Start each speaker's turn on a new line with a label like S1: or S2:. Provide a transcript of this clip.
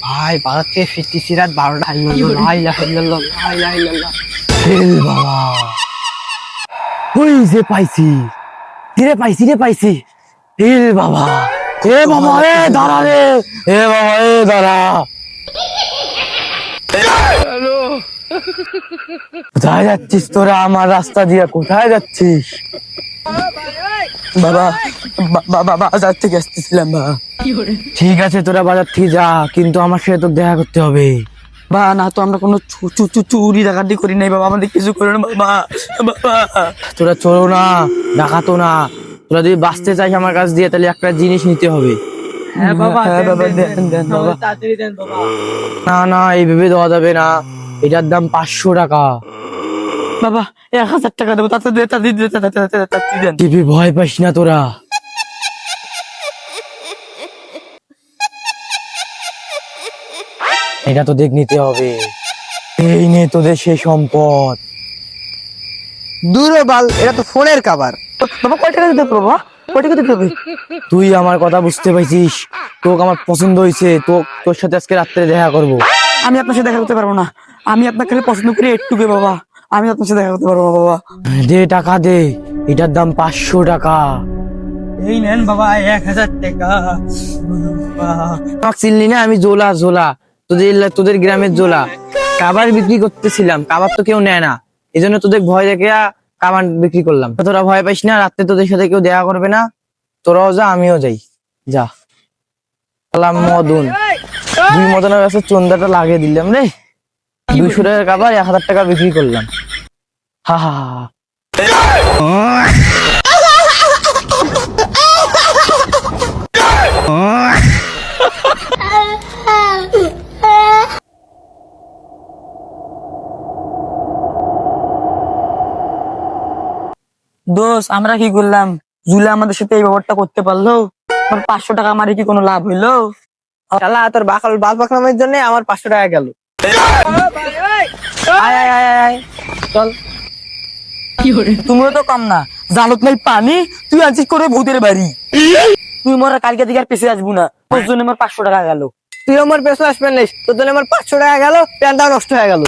S1: ভাই বাজার থেকে ফিরতেছি রাত 12টা।
S2: বাবা ওই যে পাইছি পাইছি হিল বাবা। এ বাবা এ দাঁড়া রে, এ বাবা এ দাঁড়া। কোথায় যাচ্ছিস তোরা? আমার রাস্তা দিয়ে কোথায় যাচ্ছিস? বাবা বাবা বাজার থেকে আসতেছিলাম বাবা। ঠিক আছে তোরা বাজার থেকে যা, কিন্তু আমার সাথে তো দেখা করতে হবে। বা না তো আমরা কোনো চুরি ডাকাতি করি নাই বাবা, আমাদের কিছু করে না বাবা। বাবা তোরা চলো না, ডাকাতো না। তোরা যদি বাঁচতে চাইস আমার কাছ দিয়ে, তাহলে একটা জিনিস নিতে হবে।
S1: হ্যাঁ বাবা,
S2: দেন বাবা।
S1: তাড়াতাড়ি দেন বাবা।
S2: না না এইভাবে দেওয়া যাবে না, এটার দাম 500 টাকা। বাবা 1000 টাকা দেবো, তাড়াতাড়ি দেন। টিভি ভয় পাইস না তোরা। এটা তো দেখ নিতে হবে। এই নে তোদের সেই সম্পদ।
S1: দূর বাল, এটা তো ফোনের কভার।
S2: বাবা কয় টাকা দিতে হবে বাবা? কয় টাকা দিতে হবে? তুই আমার কথা বুঝতে পাইছিস? তোকে আমার পছন্দ হয়েছে, তোর সাথে আজকে রাত্রে দেখা করব। আমি আপনার সাথে দেখা করতে পারবো না, আমি আপনাকে খালি পছন্দ করি একটুকে বাবা। আমি আপনার সাথে দেখা করতে পারবো না বাবা। দে টাকা দে, এটার দাম 500 টাকা।
S1: এই নেন বাবা 1000 টাকা।
S2: আমাকে চিনলি না? আমি জোলা তোদের গ্রামের জোলা। কাবার বিক্রি করতেছিলাম, কাবার তো কেউ নেয় না, এই জন্য তোদের ভয় দেখে কাবার বিক্রি করলাম। তোরা ভয় পাইস না, রাত্রে তোদের সাথে কেউ দেখা করবে না। তোরাও যা, আমিও যাই। যা সালাম মদন। 2 মদনের কাছে চন্দাটা লাগিয়ে দিলাম রে। 200 টাকার কাবার 1000 টাকা বিক্রি করলাম। হা হা হা। দোষ আমরা কি করলাম? জুলা আমাদের সাথে এই ব্যাপারটা করতে পারলো, 500 টাকা আমার কি কোনো লাভ হইলো?
S1: শালা তোর বাল পাকনামের জন্য আমার 500 টাকা গেল।
S2: আয় আয় আয় আয় চল। তুমিও তো কম না, জালত নাই পানি, তুই আছিস করে ভূতের বাড়ি। তুই মরা কালকে দিকে আর পেছে আসবো না, তোর জন্য আমার 500 টাকা গেল।
S1: তুই আমার পেছনে আসবেন না, তোর জন্য আমার 500 টাকা গেল, প্যান্টটাও নষ্ট হয়ে গেল।